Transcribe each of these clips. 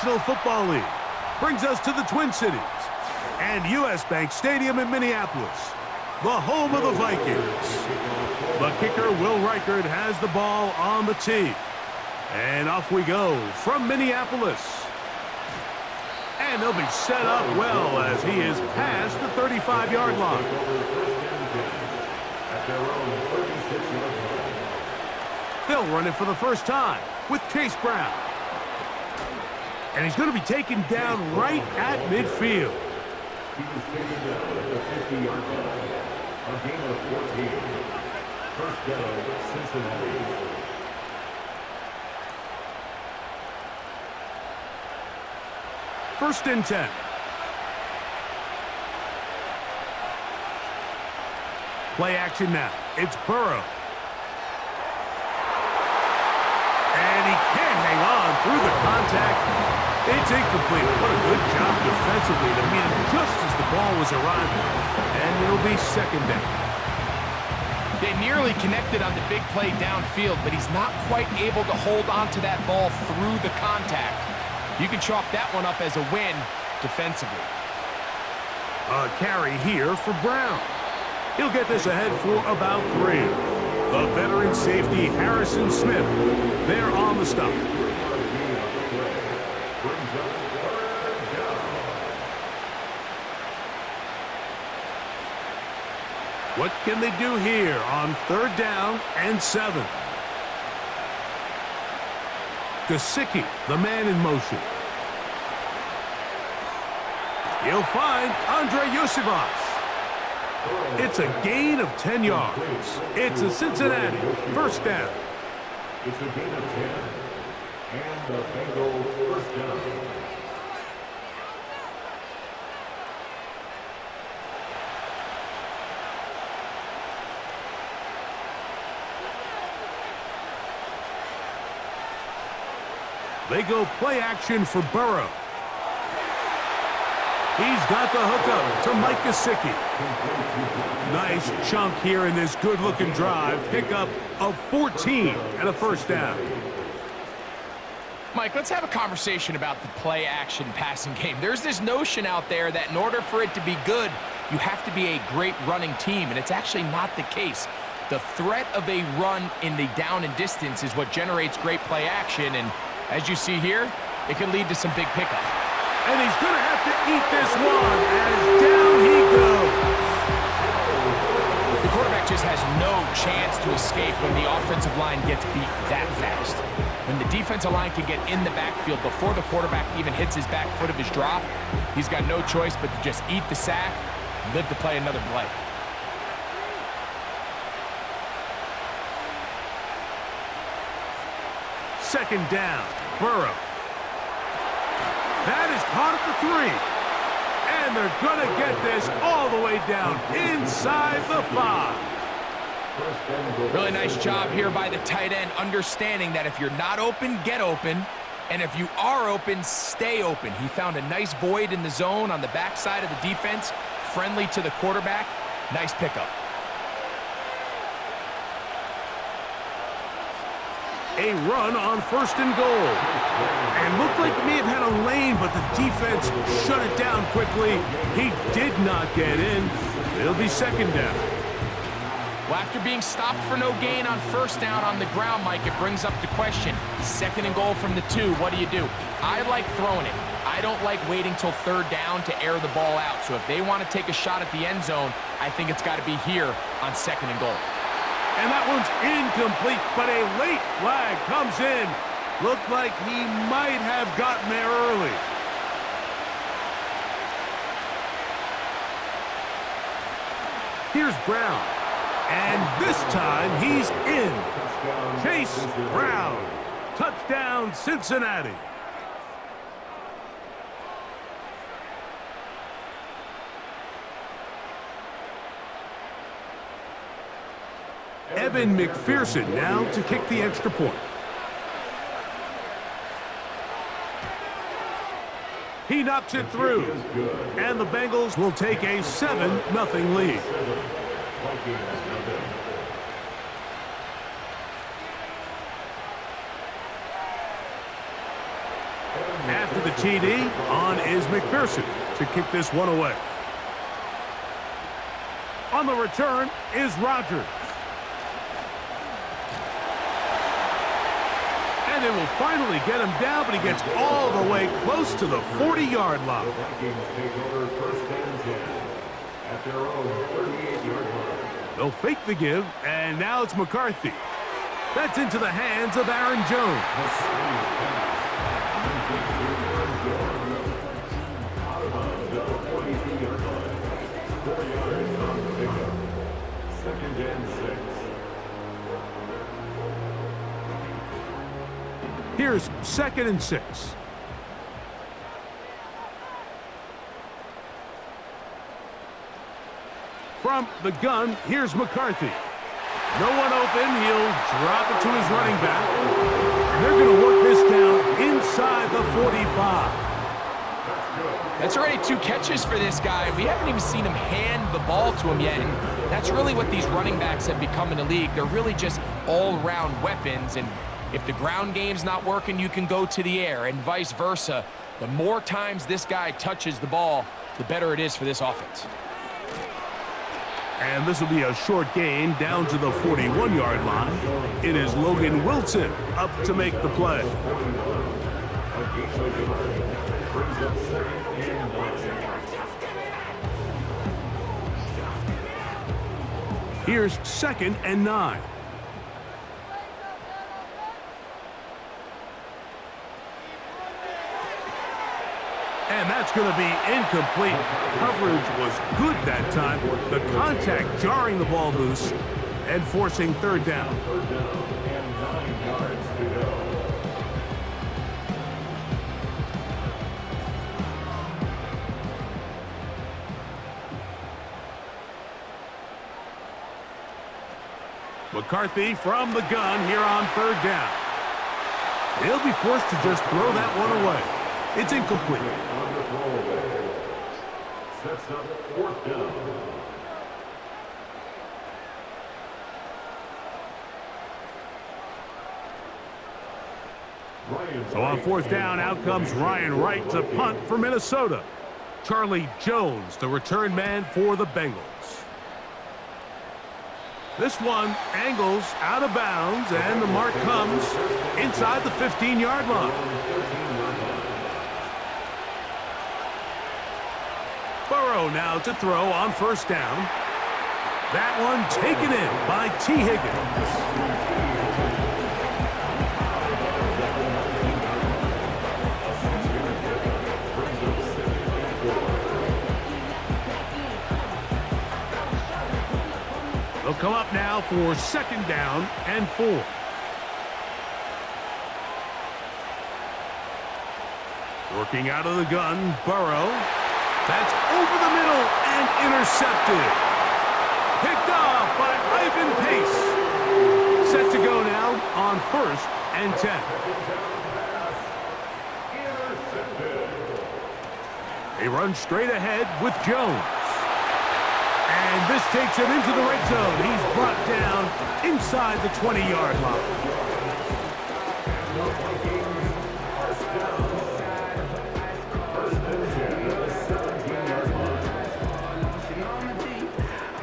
National Football League brings us to the Twin Cities and U.S. Bank Stadium in Minneapolis, the home of the Vikings. The kicker, Will Reichert, has the ball on the tee. And off we go from Minneapolis. And they'll be set up well as he is past the 35-yard line. They'll run it for the first time with Chase Brown. And he's going to be taken down right at midfield. He was taken down at the 50-yard line. A gain of 14. First down, Cincinnati. First and 10. Play action now. It's Burrow. And he can't hang on through the contact. It's incomplete. What a good job defensively to meet him just as the ball was arriving. And it'll be second down. They nearly connected on the big play downfield, but he's not quite able to hold on to that ball through the contact. You can chalk that one up as a win defensively. A carry here for Brown. He'll get this ahead for about 3. The veteran safety, Harrison Smith, there on the stop. What can they do here on 3rd down and 7? Gesicki, the man in motion. He'll find Andre Yosivas. It's a gain of 10 yards. It's a Cincinnati first down. It's a gain of 10. And the Bengals first down. They go play action for Burrow. He's got the hookup to Mike Gesicki. Nice chunk here in this good-looking drive. Pickup of 14 and a first down. Mike, let's have a conversation about the play-action passing game. There's this notion out there that in order for it to be good, you have to be a great running team, and it's actually not the case. The threat of a run in the down and distance is what generates great play action, and as you see here, it can lead to some big pickup. And he's going to have to eat this one as down he goes. The quarterback just has no chance to escape when the offensive line gets beat that fast. When the defensive line can get in the backfield before the quarterback even hits his back foot of his drop, he's got no choice but to just eat the sack and live to play another play. Second down, Burrow. That is caught at the 3. And they're going to get this all the way down inside the 5. Really nice job here by the tight end, understanding that if you're not open, get open. And if you are open, stay open. He found a nice void in the zone on the backside of the defense, friendly to the quarterback. Nice pickup. A run on 1st and goal. And looked like he may have had a lane, but the defense shut it down quickly. He did not get in. It'll be second down. Well, after being stopped for no gain on 1st down on the ground, Mike, it brings up the question. 2nd and goal from the 2, what do? I like throwing it. I don't like waiting till 3rd down to air the ball out. So if they want to take a shot at the end zone, I think it's got to be here on 2nd and goal. And that one's incomplete, but a late flag comes in. Looked like he might have gotten there early. Here's Brown. And this time he's in. Chase Brown. Touchdown, Cincinnati. Evan McPherson now to kick the extra point. He knocks it through. And the Bengals will take a 7-0 lead. After the the TD. On is McPherson to kick this one away. On the return is Rodgers. And they will finally get him down, but he gets all the way close to the 40-yard line. The Vikings take over first and 10 at their own 38-yard line. They'll fake the give, and now it's McCarthy. That's into the hands of Aaron Jones. The squeeze pass. Out of bounds at the 42-yard line. 4 yards on the pickup. Second and 6. Here's 2nd and 6. From the gun, here's McCarthy. No one open. He'll drop it to his running back. And they're going to work this down inside the 45. That's already 2 catches for this guy. We haven't even seen him hand the ball to him yet. And that's really what these running backs have become in the league. They're really just all-around weapons. And if the ground game's not working, you can go to the air and vice versa. The more times this guy touches the ball, the better it is for this offense. And this will be a short gain down to the 41-yard line. It is Logan Wilson up to make the play. Here's 2nd and 9. And that's going to be incomplete. Coverage was good that time. The contact jarring the ball loose and forcing 3rd down. Third down and 9 yards to go. McCarthy from the gun here on 3rd down. He'll be forced to just throw that one away. It's incomplete. Sets up 4th down. So on 4th down, out comes Ryan Wright to punt for Minnesota. Charlie Jones, the return man for the Bengals. This one angles out of bounds, and the mark comes inside the 15-yard line. Burrow now to throw on 1st down. That one taken in by T. Higgins. They'll come up now for 2nd down and 4. Working out of the gun, Burrow. That's over the middle and intercepted. Picked off by Ivan Pace. Set to go now on 1st and 10. They run straight ahead with Jones. And this takes him into the red zone. He's brought down inside the 20-yard line.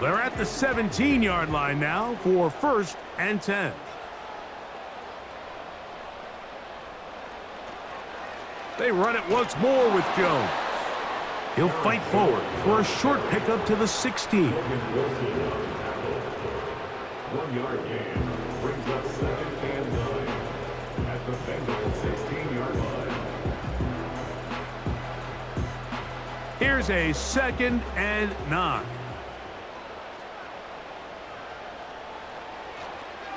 They're at the 17-yard line now for 1st and 10. They run it once more with Jones. He'll fight forward for a short pickup to the 16. 1-yard gain brings up 2nd and 9 at the Bengals 16-yard line. Here's a 2nd and 9.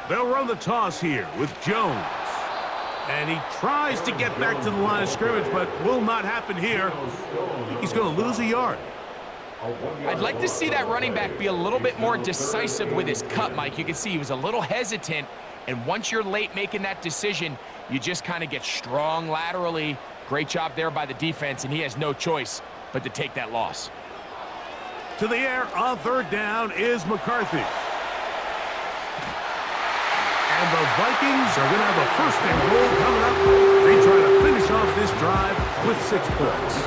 They'll run the toss here with Jones. And he tries to get back to the line of scrimmage, but will not happen here. I think he's going to lose a yard. I'd like to see that running back be a little bit more decisive with his cut, Mike. You can see he was a little hesitant, and once you're late making that decision, you just kind of get strong laterally. Great job there by the defense, and he has no choice but to take that loss. To the air on 3rd down is McCarthy. And the Vikings are going to have a 1st and goal coming up. They try to finish off this drive with 6 points.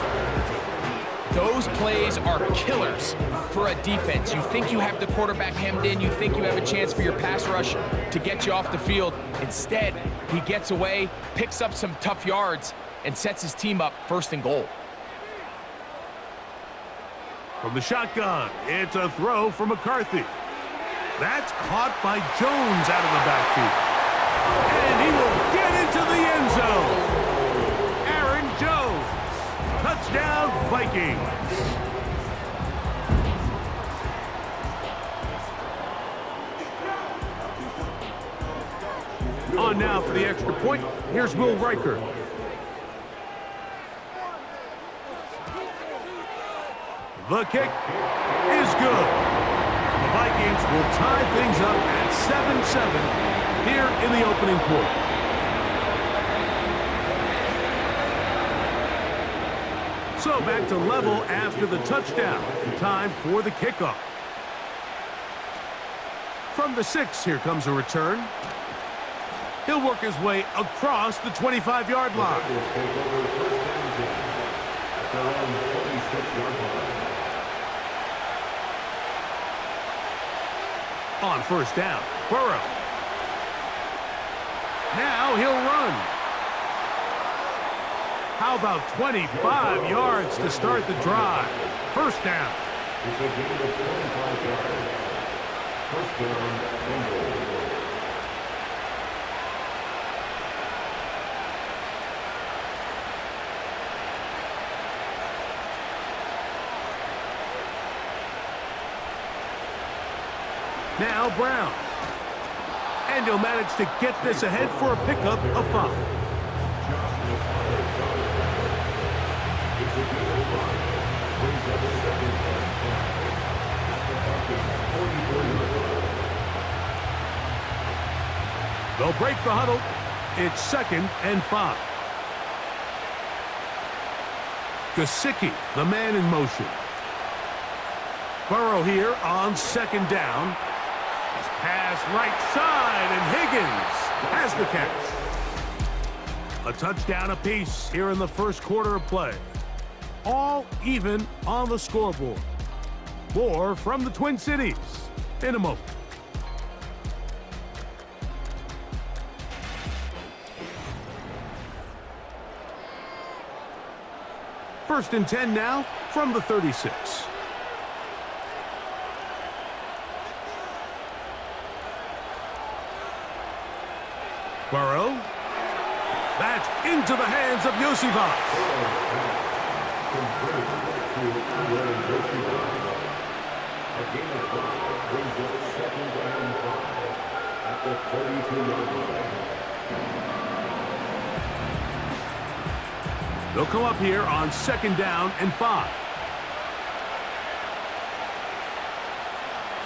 Those plays are killers for a defense. You think you have the quarterback hemmed in. You think you have a chance for your pass rush to get you off the field. Instead, he gets away, picks up some tough yards, and sets his team up 1st and goal. From the shotgun, it's a throw for McCarthy. That's caught by Jones out of the backfield. And he will get into the end zone. Aaron Jones. Touchdown, Vikings. On now for the extra point. Here's Will Riker. The kick is good. The Vikings will tie things up at 7-7 here in the opening quarter. So back to level after the touchdown. In time for the kickoff. From the 6, here comes a return. He'll work his way across the 25-yard line. On 1st down, Burrow. Now he'll run. How about 25 yards to start the drive? 1st down. It's a gain of 25 yards. 1st down, Bengals. Now Brown. And he'll manage to get this ahead for a pickup of 5. They'll break the huddle. It's 2nd and 5. Gesicki, the man in motion. Burrow here on 2nd down. His pass right side, and Higgins has the catch. A touchdown apiece here in the 1st quarter of play. All even on the scoreboard. More from the Twin Cities in a moment. First and 10 now from the 36. Burrow. That's into the hands of Yosivas. A gain of 5 brings up 2nd and 5 at the 32-yard line. They'll come up here on 2nd down and 5.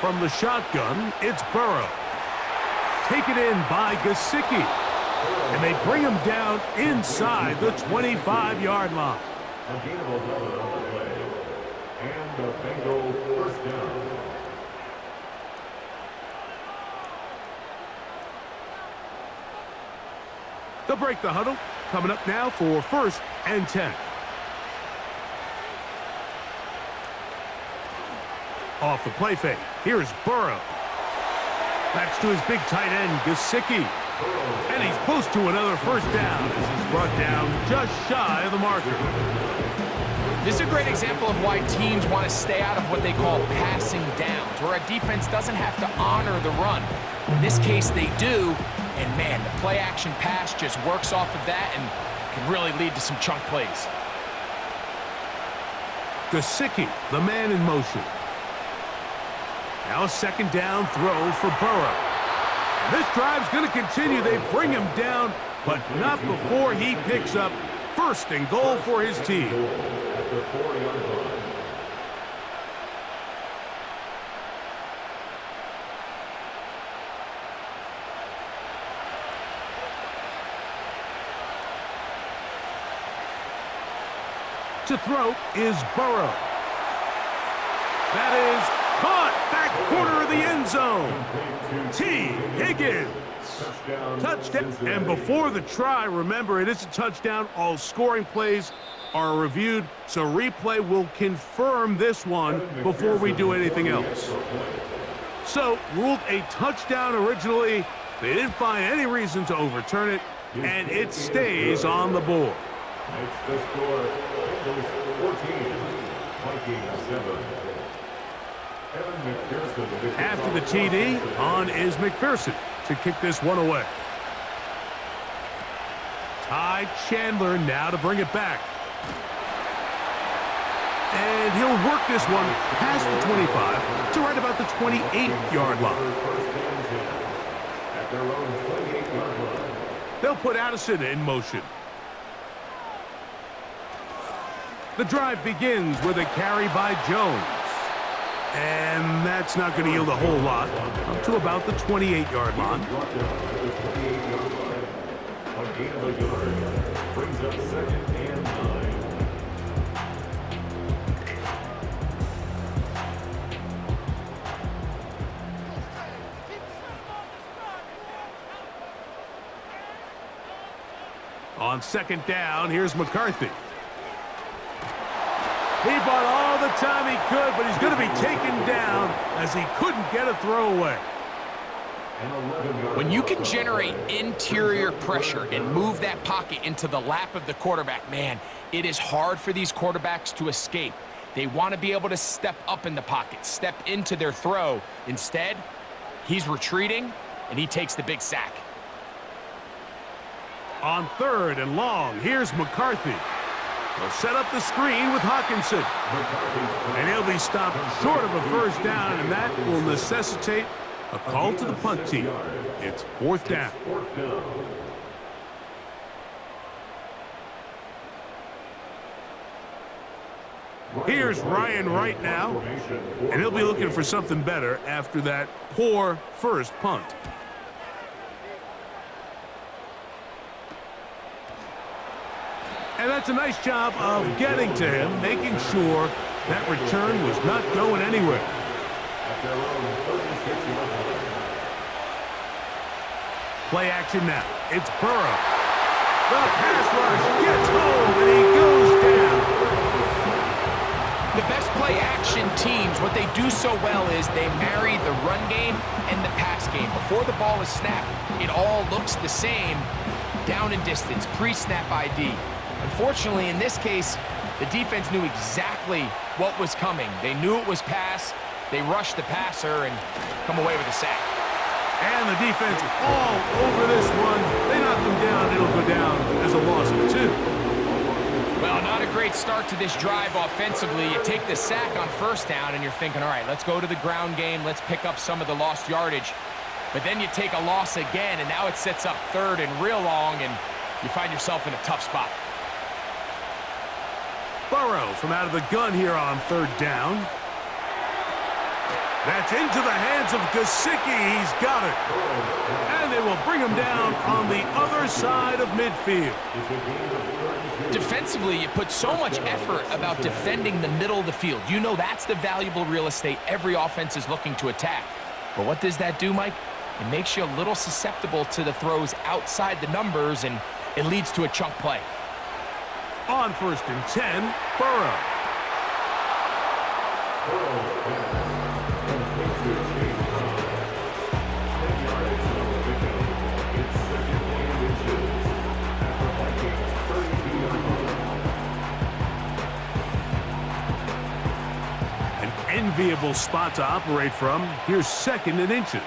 From the shotgun, it's Burrow. Taken in by Gesicki. And they bring him down inside the 25-yard line. A gain of 11 on the play. And the Bengals 1st down. They'll break the huddle. Coming up now for 1st and 10. Off the play fake. Here's Burrow. That's to his big tight end, Gesicki. And he's close to another 1st down as he's brought down just shy of the marker. This is a great example of why teams want to stay out of what they call passing downs, where a defense doesn't have to honor the run. In this case, they do, and man, the play-action pass just works off of that and can really lead to some chunk plays. Gesicki, the man in motion. Now a 2nd down throw for Burrow. And this drive's going to continue. They bring him down, but not before he picks up 1st and goal for his team. At the 4-yard line. To throw is Burrow. That is caught back corner of the end zone. T. Higgins. Touchdown. And before the try, remember, it is a touchdown. All scoring plays are reviewed, so replay will confirm this one before we do anything else. So, ruled a touchdown originally. They didn't find any reason to overturn it, and it stays on the board. Makes the score Bengals 14, Vikings 7. After the TD, on is McPherson to kick this one away. Ty Chandler now to bring it back. And he'll work this one past the 25 to right about the 28-yard line. At their own 28-yard line. They'll put Addison in motion. The drive begins with a carry by Jones. And that's not going to yield a whole lot, up to about the 28-yard line. A gain of a yard brings up 2nd and 9. On 2nd down, here's McCarthy. He bought all the time he could, but he's going to be taken down as he couldn't get a throwaway. When you can generate interior pressure and move that pocket into the lap of the quarterback, man, it is hard for these quarterbacks to escape. They want to be able to step up in the pocket, step into their throw. Instead, he's retreating, and he takes the big sack. On 3rd and long, here's McCarthy. He'll set up the screen with Hawkinson. And he'll be stopped short of a first down, and that will necessitate a call to the punt team. It's 4th down. Here's Ryan Wright now, and he'll be looking for something better after that poor first punt. And that's a nice job of getting to him, making sure that return was not going anywhere. Play action now. It's Burrow. The pass rush gets home, and he goes down. The best play action teams, what they do so well is they marry the run game and the pass game. Before the ball is snapped, it all looks the same. Down and distance, pre-snap ID. Unfortunately, in this case, the defense knew exactly what was coming. They knew it was pass. They rushed the passer and come away with a sack. And the defense all over this one. They knock them down. It'll go down as a loss of 2. Well, not a great start to this drive offensively. You take the sack on 1st down, and you're thinking, all right, let's go to the ground game. Let's pick up some of the lost yardage. But then you take a loss again, and now it sets up 3rd and real long, and you find yourself in a tough spot. Burrow from out of the gun here on 3rd down. That's into the hands of Gesicki. He's got it. And they will bring him down on the other side of midfield. Defensively, you put so much effort about defending the middle of the field. You know that's the valuable real estate every offense is looking to attack. But what does that do, Mike? It makes you a little susceptible to the throws outside the numbers, and it leads to a chunk play. On 1st and 10, Burrow. An enviable spot to operate from. Here's 2nd and inches.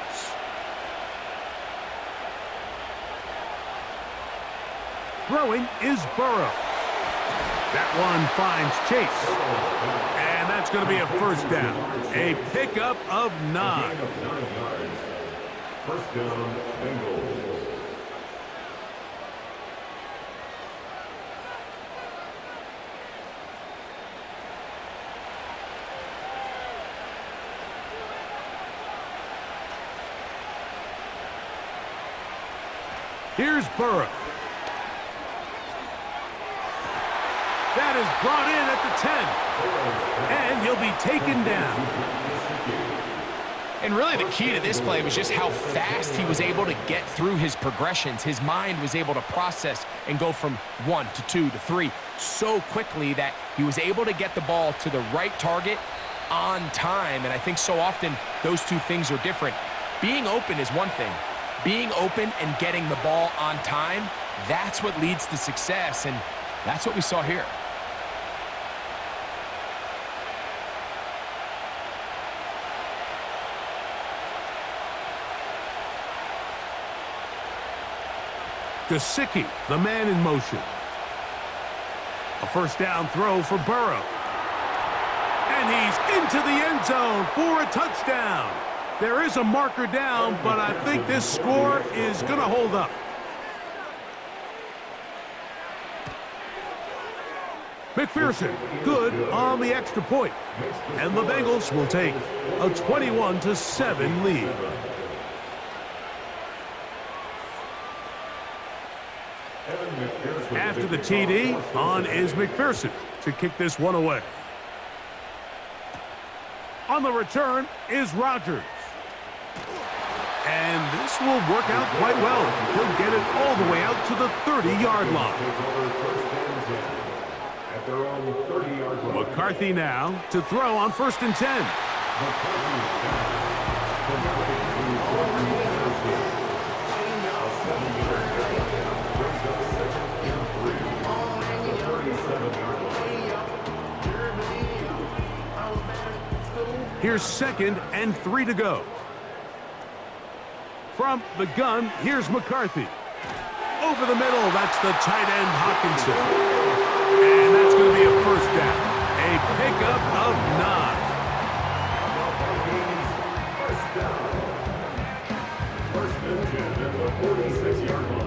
Throwing is Burrow. That one finds Chase. And that's going to be a 1st down. A pickup of 9. 1st down, Bengals. Here's Burrow. That is brought in at the 10. And he'll be taken down. And really the key to this play was just how fast he was able to get through his progressions. His mind was able to process and go from 1 to 2 to 3 so quickly that he was able to get the ball to the right target on time. And I think so often those two things are different. Being open is one thing. Being open and getting the ball on time, that's what leads to success, and that's what we saw here. Gesicki, the man in motion. A first down throw for Burrow. And he's into the end zone for a touchdown. There is a marker down, but I think this score is going to hold up. McPherson, good on the extra point. And the Bengals will take a 21-7 lead. After the TD, on is McPherson to kick this one away. On the return is Rodgers. And this will work out quite well. He'll get it all the way out to the 30-yard line. McCarthy now to throw on 1st and 10. Here's 2nd and 3 to go. From the gun, here's McCarthy. Over the middle, that's the tight end Hawkinson. And that's going to be a first down. A pickup of 9. First and 10 at the 46-yard line.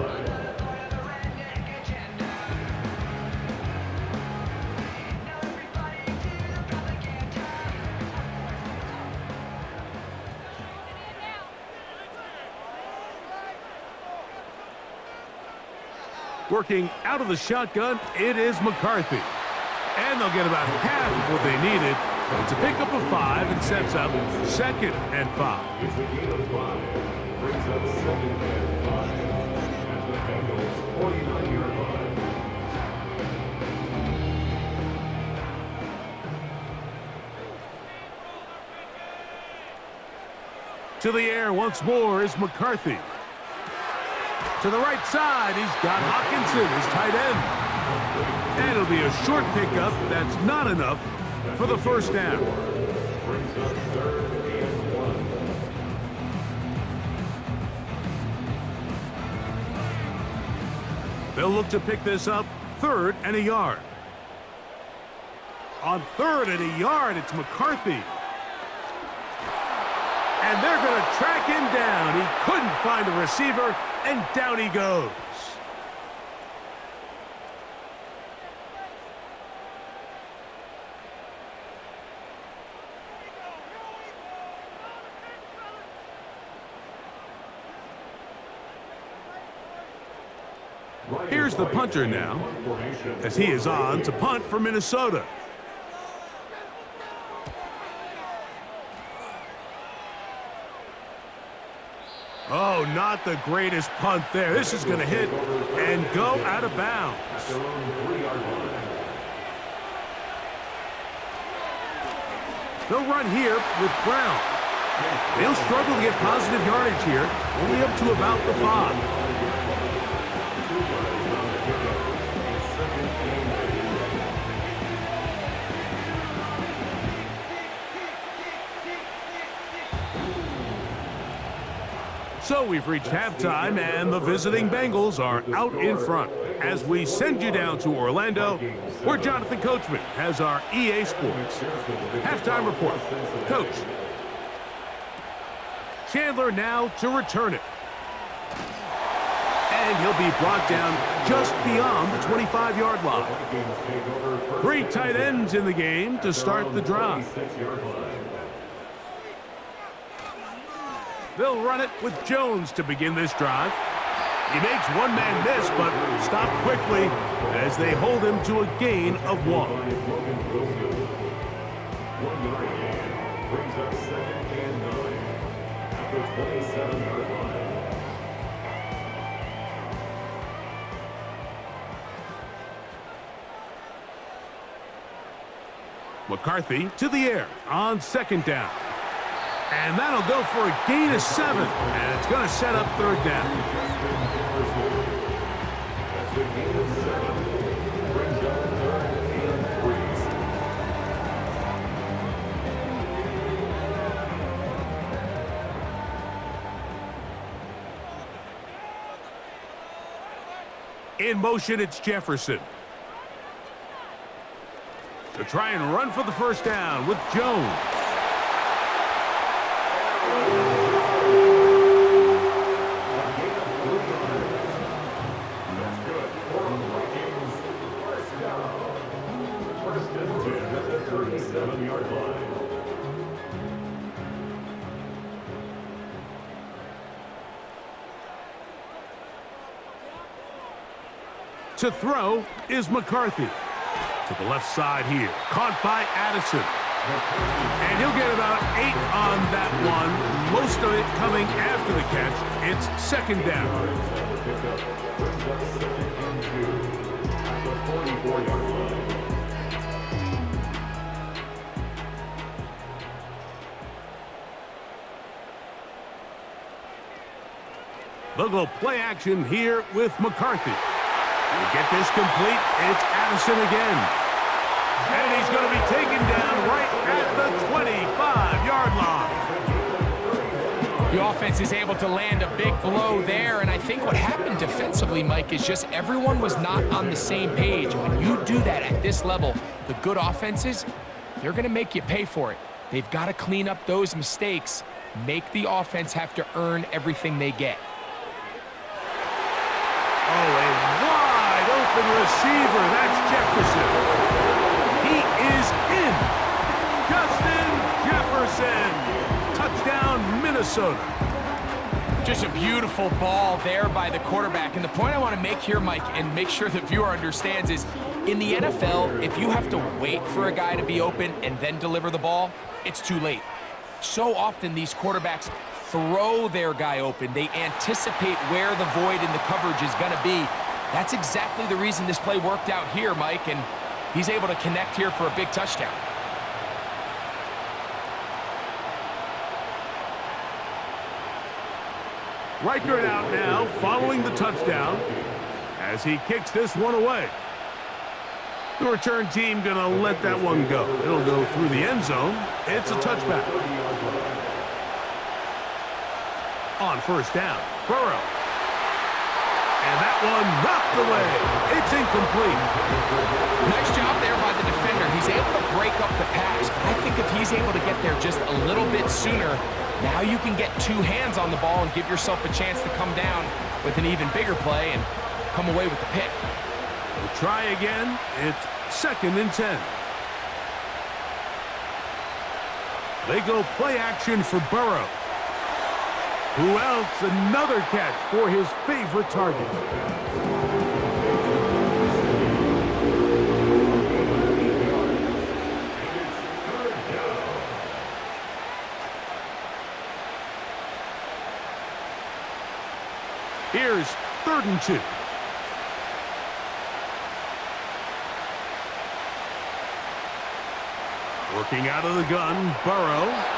Working out of the shotgun, it is McCarthy. And they'll get about half of what they needed. It's a pickup of 5 and sets up 2nd and 5. It's a gain of 5. Brings up 2nd and 5 at the Bengals 49-yard line. To the air once more is McCarthy. To the right side, he's got Hawkinson, his tight end. And it'll be a short pickup that's not enough for the first down. Brings up 3rd and 1. They'll look to pick this up 3rd and a yard. On 3rd and a yard, it's McCarthy. And they're going to track him down. He couldn't find a receiver, and down he goes. Here's the punter now, as he is on to punt for Minnesota. Oh, not the greatest punt there. This is going to hit and go out of bounds. They'll run here with Brown. They'll struggle to get positive yardage here, only up to about the 5. So we've reached halftime, and the visiting Bengals are out in front. As we send you down to Orlando, where Jonathan Coachman has our EA Sports halftime report. Coach. Chandler now to return it. And he'll be brought down just beyond the 25-yard line. 3 tight ends in the game to start the drive. They'll run it with Jones to begin this drive. He makes one man miss, but stop quickly as they hold him to a gain of 1. the 27-yard line. McCarthy to the air on second down. And that'll go for a gain of 7. And it's going to set up third down. That's a gain of 7. Brings up 3rd and 3. In motion, it's Jefferson. To try and run for the first down with Jones. That's good for the Vikings. First down. First and 10 at the 37-yard line. To throw is McCarthy. To the left side here. Caught by Addison. And he'll get about 8 on that one. Most of it coming after the catch. It's second down. Brings up 2nd and 2 at the 44-yard line. They'll go play action here with McCarthy. To get this complete, it's Addison again. And he's going to be taken down right at the 25-yard line. The offense is able to land a big blow there, and I think what happened defensively, Mike, is just everyone was not on the same page. When you do that at this level, the good offenses, they're going to make you pay for it. They've got to clean up those mistakes, make the offense have to earn everything they get. Oh, a wide open receiver. That's Jefferson. He is in. Justin Jefferson. Touchdown, Minnesota. Just a beautiful ball there by the quarterback. And the point I want to make here, Mike, and make sure the viewer understands is, in the NFL, if you have to wait for a guy to be open and then deliver the ball, it's too late. So often these quarterbacks throw their guy open. They anticipate where the void in the coverage is going to be. That's exactly the reason this play worked out here, Mike, and he's able to connect here for a big touchdown. Reichert out now, following the touchdown, as he kicks this one away. The return team going to let that one go. It'll go through the end zone. It's a touchback. On first down, Burrow. And that one knocked away. It's incomplete. Nice job there by the defender. He's able to break up the pass, but I think if he's able to get there just a little bit sooner, now you can get 2 hands on the ball and give yourself a chance to come down with an even bigger play and come away with the pick. We'll try again. It's 2nd and 10. They go play action for Burrow. Who else? Another catch for his favorite target. Here's 3rd and 2. Working out of the gun, Burrow.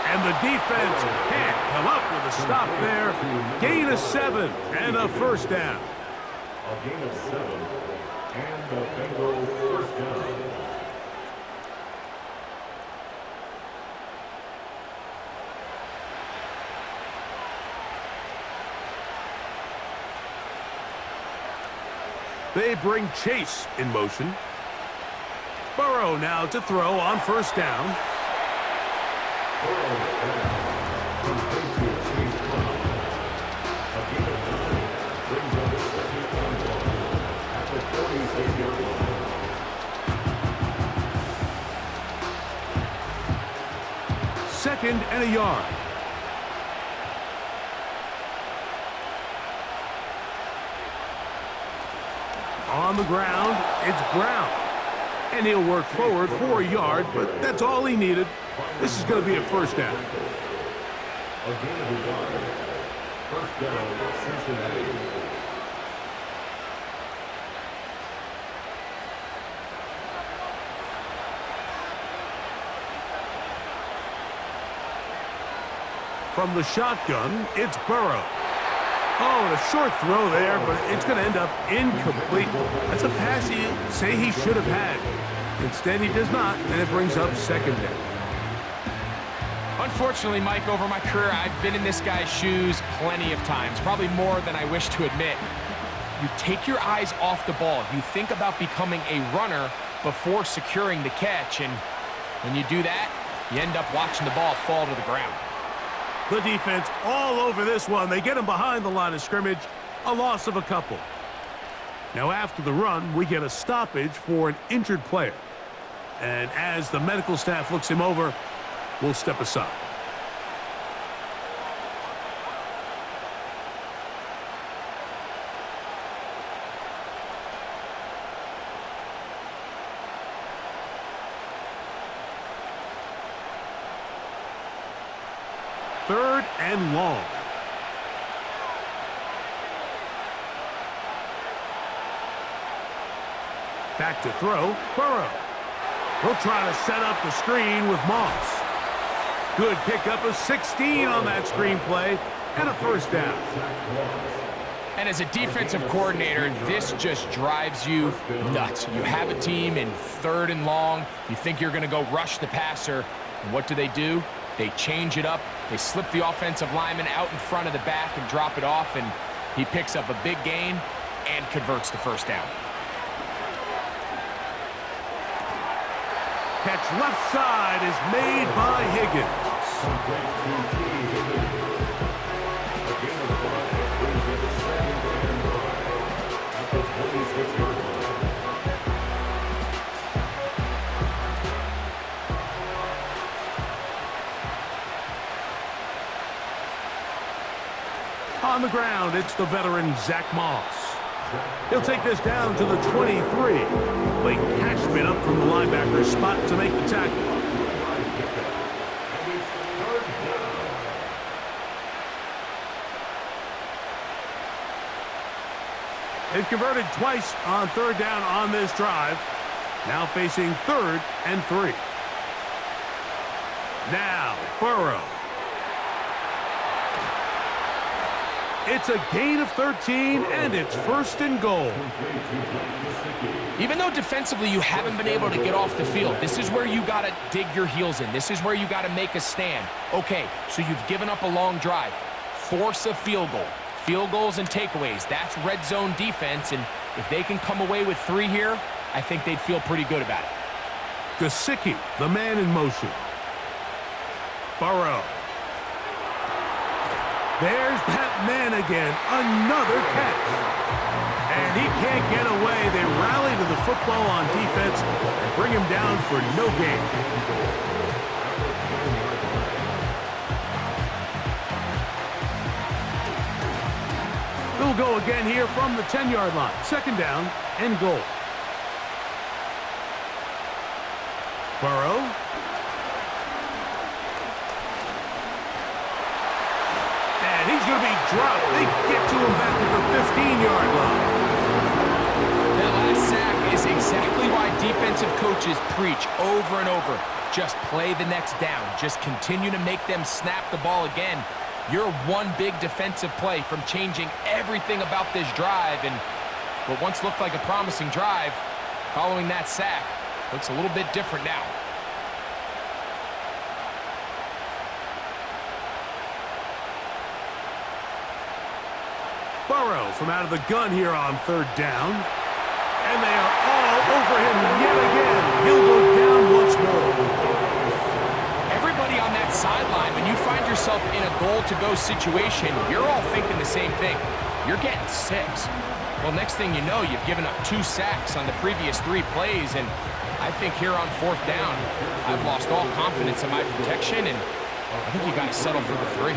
And the defense can't come up with a stop there. Gain of 7 and a first down. A gain of 7 and the Bengals first down. They bring Chase in motion. Burrow now to throw on first down. Second and a yard. On the ground, it's Brown. And he'll work forward for a yard, but that's all he needed. This is going to be a first down. A gain of 1. First down, Cincinnati. From the shotgun, it's Burrow. Oh, and a short throw there, but it's going to end up incomplete. That's a pass you say he should have had. Instead, he does not, and it brings up second down. Unfortunately, Mike, over my career, I've been in this guy's shoes plenty of times, probably more than I wish to admit. You take your eyes off the ball. You think about becoming a runner before securing the catch, and when you do that, you end up watching the ball fall to the ground. The defense all over this one. They get him behind the line of scrimmage, a loss of a couple. Now after the run, we get a stoppage for an injured player. And as the medical staff looks him over, we'll step aside. Third and long. Back to throw, Burrow. He'll try to set up the screen with Moss. Good pickup of 16 on that screen play, and a first down. And as a defensive coordinator, this just drives you nuts. You have a team in third and long. You think you're going to go rush the passer. And what do? They change it up. They slip the offensive lineman out in front of the back and drop it off, and he picks up a big gain and converts the first down. Catch left side is made by Higgins. On the ground, it's the veteran Zach Moss. He'll take this down to the 23. Blake Cashman up from the linebacker's spot to make the tackle. They've converted twice on third down on this drive. Now facing 3rd and 3. Now, Burrow. It's a gain of 13, and it's 1st and goal. Even though defensively you haven't been able to get off the field, this is where you got to dig your heels in. This is where you got to make a stand. Okay, so you've given up a long drive. Force a field goal. Field goals and takeaways. That's red zone defense, and if they can come away with 3 here, I think they'd feel pretty good about it. Gesicki, the man in motion. Burrow. There's that man again. Another catch. And he can't get away. They rally to the football on defense and bring him down for no gain. They'll go again here from the 10-yard line. 2nd down and goal. Burrow. And he's going to be dropped. They get to him back at the 15-yard line. That last sack is exactly why defensive coaches preach over and over. Just play the next down. Just continue to make them snap the ball again. You're one big defensive play from changing everything about this drive, and what once looked like a promising drive, following that sack, looks a little bit different now. Burrow from out of the gun here on 3rd down. And they are all over him yet again. He'll go down once more. Everybody on that sideline, when you find yourself in a goal-to-go situation, you're all thinking the same thing. You're getting 6. Well, next thing you know, you've given up 2 sacks on the previous 3 plays, and I think here on 4th down, I've lost all confidence in my protection, and I think you got to settle for the 3.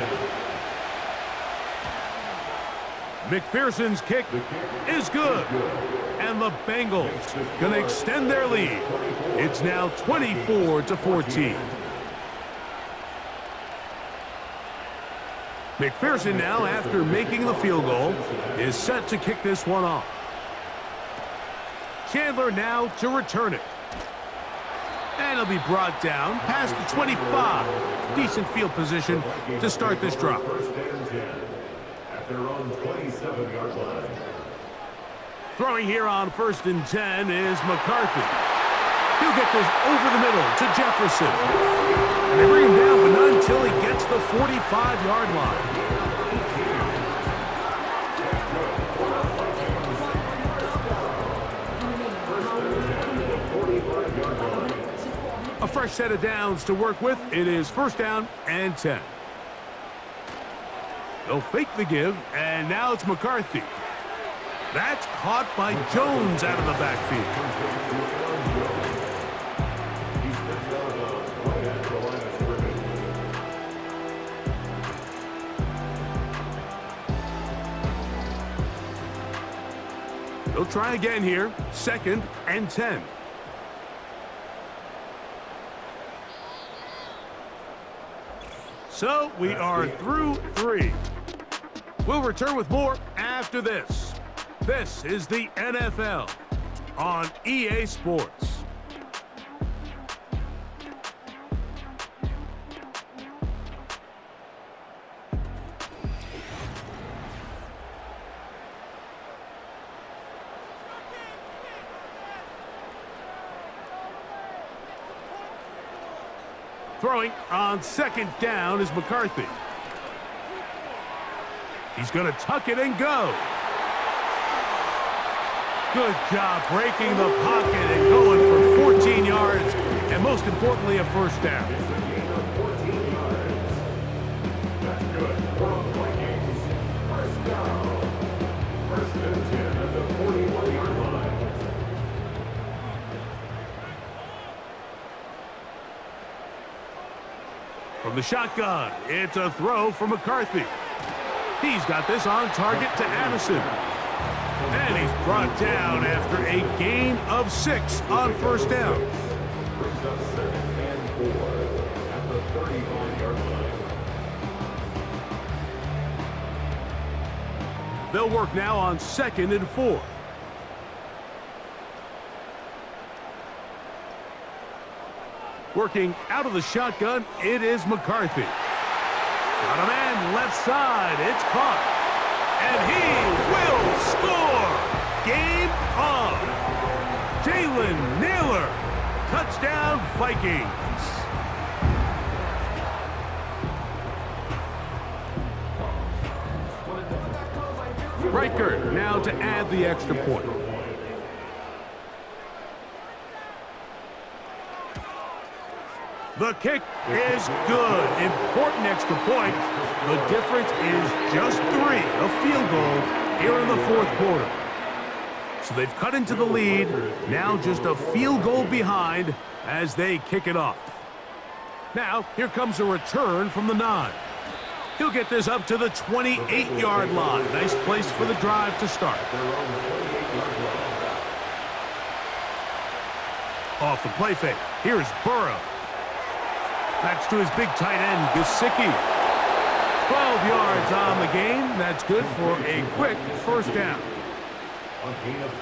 McPherson's kick is good. And the Bengals going to extend their lead. It's now 24-14. McPherson now, after making the field goal, is set to kick this one off. Chandler now to return it. And it'll be brought down past the 25. Decent field position to start this drive. First and 10 at their own 27-yard line. Throwing here on 1st and 10 is McCarthy. He'll get this over the middle to Jefferson. And they bring him down, but not until he gets the 45-yard line. A fresh set of downs to work with. It is 1st down and 10. They'll fake the give, and now it's McCarthy. That's caught by Jones out of the backfield. They'll try again here. 2nd and 10. So we are through 3. We'll return with more after this. This is the NFL on EA Sports. Throwing on 2nd down is McCarthy. He's going to tuck it and go. Good job breaking the pocket and going for 14 yards, and most importantly, a 1st down. It's a gain of 14 yards. That's good for the Vikings. 1st down. 1st and 10 at the 41-yard line. From the shotgun, it's a throw for McCarthy. He's got this on target to Addison. And he's brought down after a gain of 6 on 1st down. Brings up 2nd and 4 at the 35-yard line. They'll work now on 2nd and 4. Working out of the shotgun, it is McCarthy. Got a man left side. It's caught. And he will score. Game on. Jalen Naylor. Touchdown, Vikings. Riker now to add the extra point. The kick is good. Important extra point. The difference is just 3. A field goal here in the 4th quarter. So they've cut into the lead. Now just a field goal behind as they kick it off. Now, here comes a return from the 9. He'll get this up to the 28-yard line. Nice place for the drive to start. Off the play fake. Here's Burrow. That's to his big tight end, Gesicki. 12 yards on the game. That's good for a quick 1st down.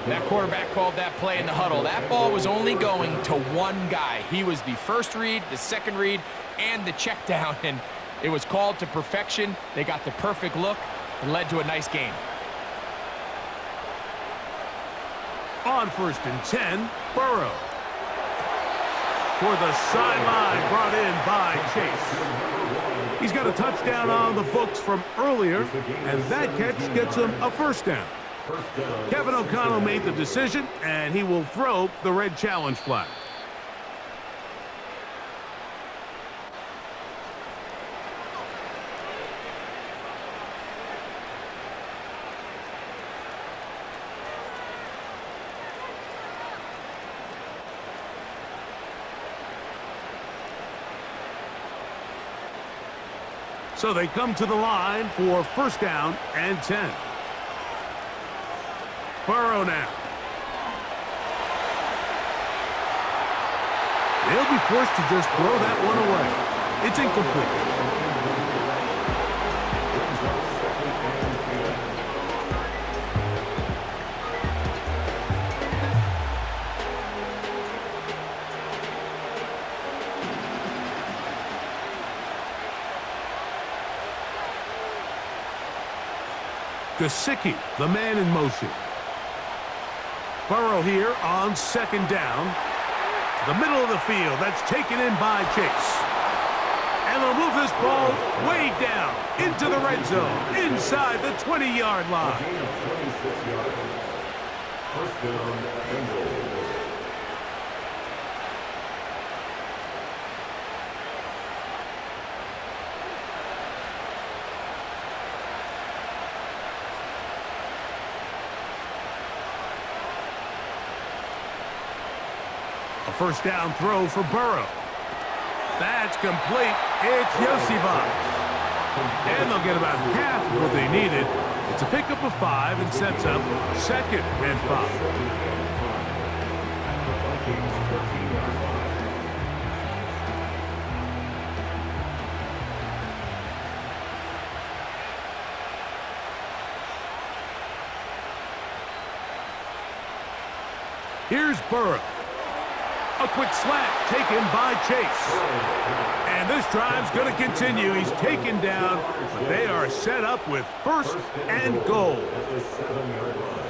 That quarterback called that play in the huddle. That ball was only going to one guy. He was the 1st read, the 2nd read, and the check down, and it was called to perfection. They got the perfect look and led to a nice game. On 1st and 10, Burrow. For the sideline, brought in by Chase. He's got a touchdown on the books from earlier, and that catch gets him a 1st down. Kevin O'Connell made the decision, and he will throw the red challenge flag. So they come to the line for 1st down and 10. Burrow now. They'll be forced to just throw that one away. It's incomplete. Gesicki, the man in motion. Burrow here on second down. The middle of the field, that's taken in by Chase. And they'll move this ball way down into the red zone, inside the 20-yard line. Gain of 26 yards. First down, Bengals. A first down throw for Burrow. That's complete. It's Yosivas. And they'll get about half of what they needed. It's a pickup of 5 and sets up second and 5. Vikings 13-yard line. Here's Burrow. A quick slant taken by Chase. And this drive's going to continue. He's taken down, but they are set up with first and goal. At the 7-yard line.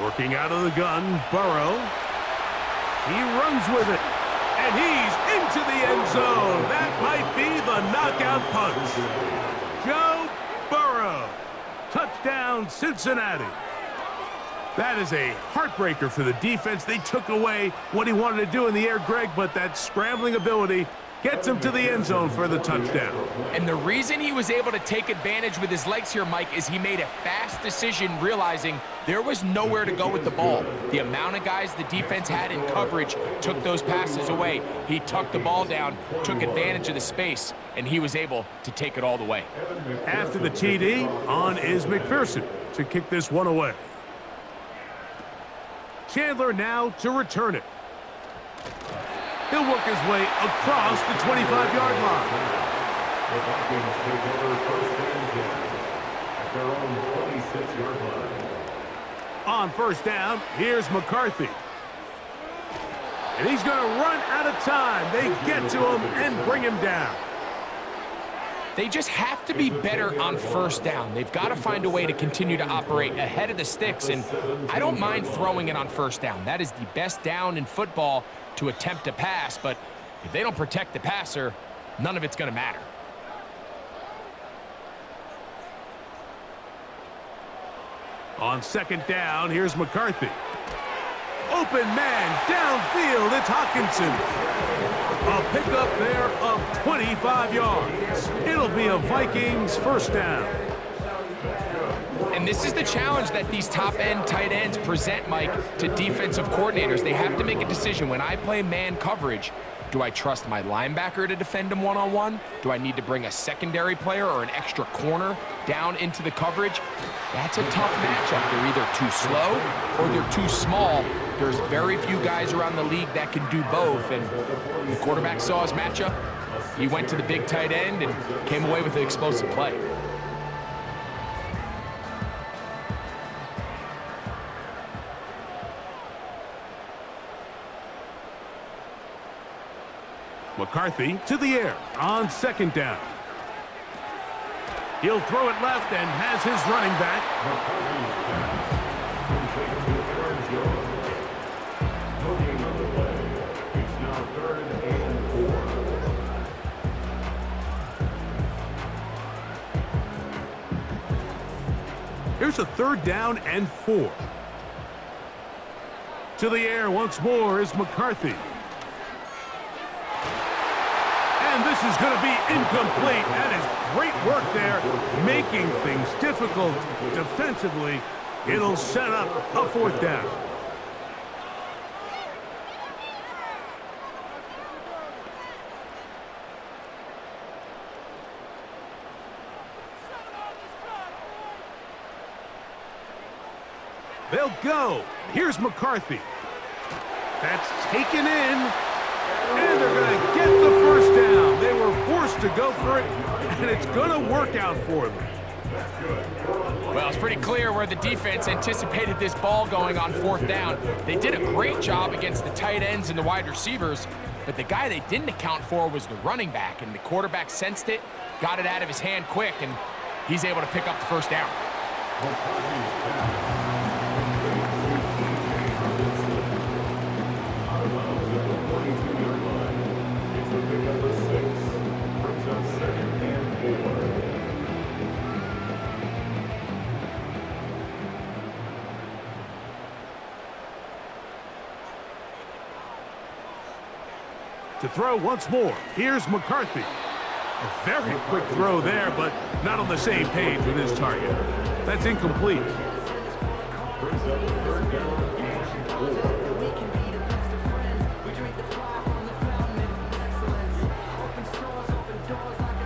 Working out of the gun, Burrow. He runs with it. And he's into the end zone. That might be the knockout punch. Joe Burrow. Touchdown, Cincinnati. That is a heartbreaker for the defense. They took away what he wanted to do in the air, Greg, but that scrambling ability gets him to the end zone for the touchdown. And the reason he was able to take advantage with his legs here, Mike, is he made a fast decision realizing there was nowhere to go with the ball. The amount of guys the defense had in coverage took those passes away. He tucked the ball down, took advantage of the space, and he was able to take it all the way. After the TD, on is McPherson to kick this one away. Chandler now to return it. He'll work his way across the 25-yard line. The Vikings take over first and 10 at their own 26-yard line. On first down, here's McCarthy. And he's going to run out of time. They get to him and bring him down. They just have to be better on first down. They've got to find a way to continue to operate ahead of the sticks, and I don't mind throwing it on first down. That is the best down in football to attempt a pass, but if they don't protect the passer, none of it's going to matter. On second down, here's McCarthy. Open man downfield, it's Hawkinson. A pickup there of 25 yards. It'll be a Vikings first down. And this is the challenge that these top-end tight ends present, Mike, to defensive coordinators. They have to make a decision. When I play man coverage, do I trust my linebacker to defend him one-on-one? Do I need to bring a secondary player or an extra corner down into the coverage? That's a tough matchup. They're either too slow or they're too small. There's very few guys around the league that can do both, and the quarterback saw his matchup. He went to the big tight end and came away with an explosive play. McCarthy to the air on second down. He'll throw it left and has his running back. Looking on the play. It's now 3rd and 4. Here's a 3rd down and 4. To the air once more is McCarthy. And this is going to be incomplete. That is great work there, making things difficult defensively. It'll set up a 4th down. They'll go. Here's McCarthy. That's taken in. And they're going to get the first down. They were forced to go for it, and it's going to work out for them. Well, it's pretty clear where the defense anticipated this ball going on fourth down. They did a great job against the tight ends and the wide receivers, but the guy they didn't account for was the running back, and the quarterback sensed it, got it out of his hand quick, and he's able to pick up the first down. To throw once more, here's McCarthy. A very quick throw there, but not on the same page with his target. That's incomplete.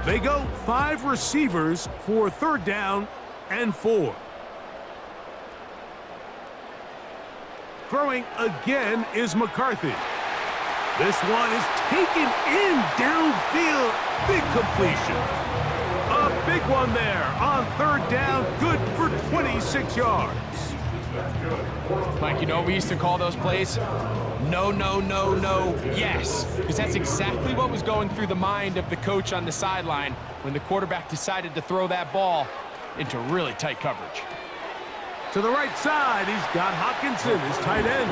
They go 5 receivers for third down and 4. Throwing again is McCarthy. This one is taken in downfield. Big completion. A big one there on third down. Good for 26 yards. Mike, you know what we used to call those plays? No, no, no, no, yes. Because that's exactly what was going through the mind of the coach on the sideline when the quarterback decided to throw that ball into really tight coverage. To the right side, he's got Hockenson, his tight end.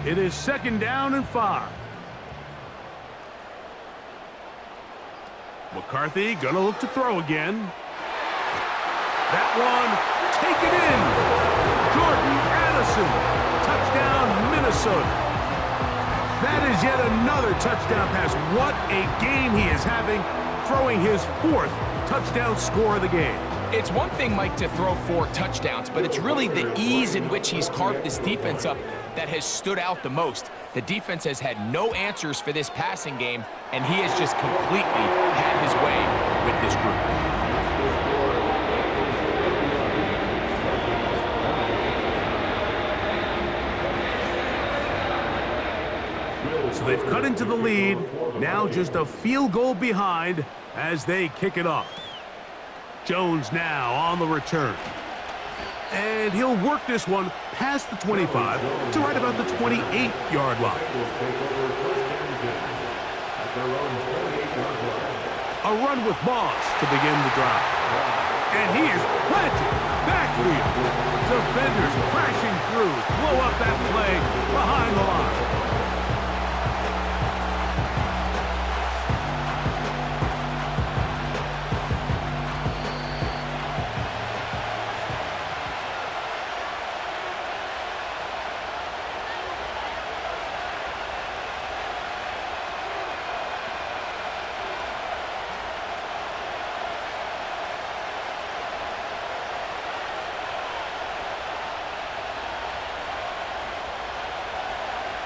It is second down and 5. McCarthy gonna look to throw again. That one taken in. Jordan Addison, touchdown Minnesota. That is yet another touchdown pass. What a game he is having, throwing his 4th touchdown score of the game. It's one thing, Mike, to throw 4 touchdowns, but it's really the ease in which he's carved this defense up that has stood out the most. The defense has had no answers for this passing game, and he has just completely had his way with this group. So they've cut into the lead, now just a field goal behind as they kick it off. Jones now on the return. And he'll work this one past the 25 to right about the 28-yard line. A run with Moss to begin the drive. And he is planted. Backfield. Defenders crashing through. Blow up that play behind the line.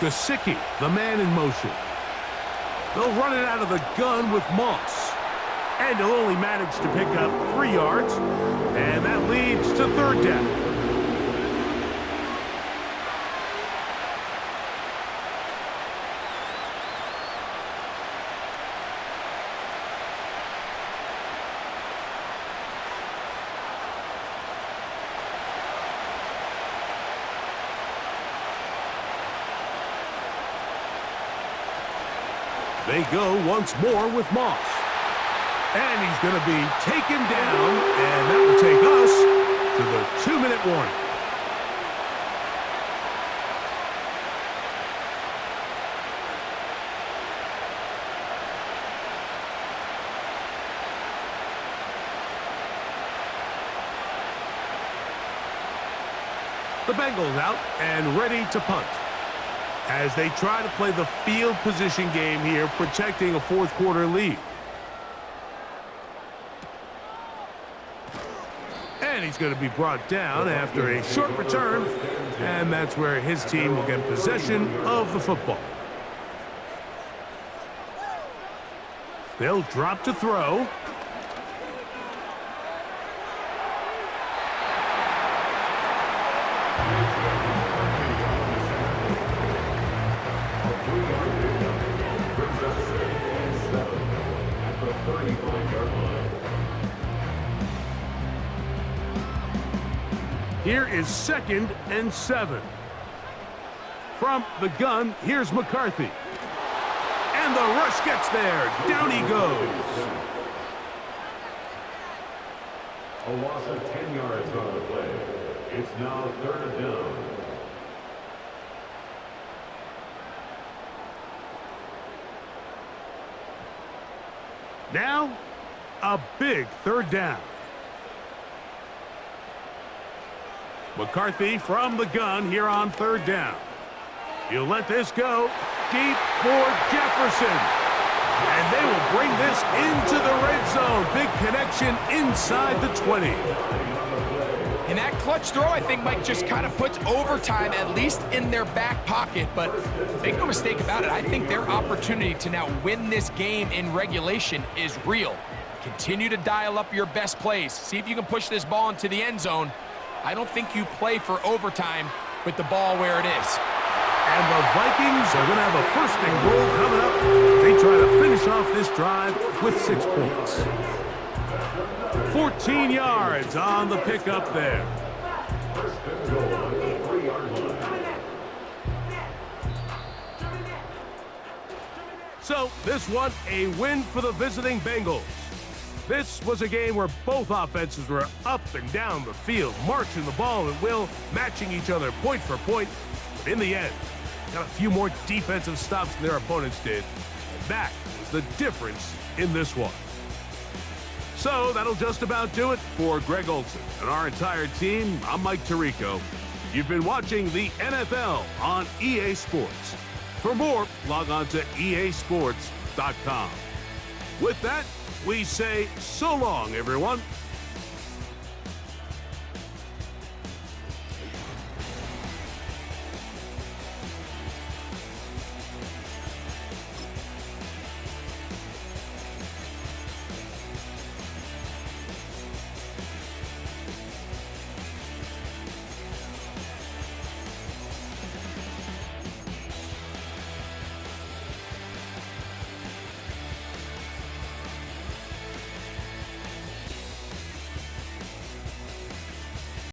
Gesicki, the man in motion. They'll run it out of the gun with Moss. And he'll only manage to pick up 3 yards. And that leads to third down. They go once more with Moss. And he's going to be taken down, and that will take us to the 2-minute warning. The Bengals out and ready to punt as they try to play the field position game here, protecting a fourth-quarter lead. And he's going to be brought down after a short return, and that's where his team will get possession of the football. They'll drop to throw. 35-yard line. Here is 2nd and 7. From the gun, here's McCarthy. And the rush gets there. Down he goes. A loss of 10 yards on the play. It's now 3rd down. Now, a big 3rd down. McCarthy from the gun here on 3rd down. He'll let this go deep for Jefferson. And they will bring this into the red zone. Big connection inside the 20. And that clutch throw, I think, Mike, just kind of puts overtime at least in their back pocket. But make no mistake about it, I think their opportunity to now win this game in regulation is real. Continue to dial up your best plays. See if you can push this ball into the end zone. I don't think you play for overtime with the ball where it is. And the Vikings are going to have a 1st and goal coming up. They try to finish off this drive with 6 points. 14 yards on the pickup there. 1st and goal on the 3-yard line. So this one, a win for the visiting Bengals. This was a game where both offenses were up and down the field, marching the ball at will, matching each other point for point. But in the end, got a few more defensive stops than their opponents did. And that was the difference in this one. So that'll just about do it for Greg Olson and our entire team. I'm Mike Tirico. You've been watching the NFL on EA Sports. For more, log on to easports.com. With that, we say so long, everyone.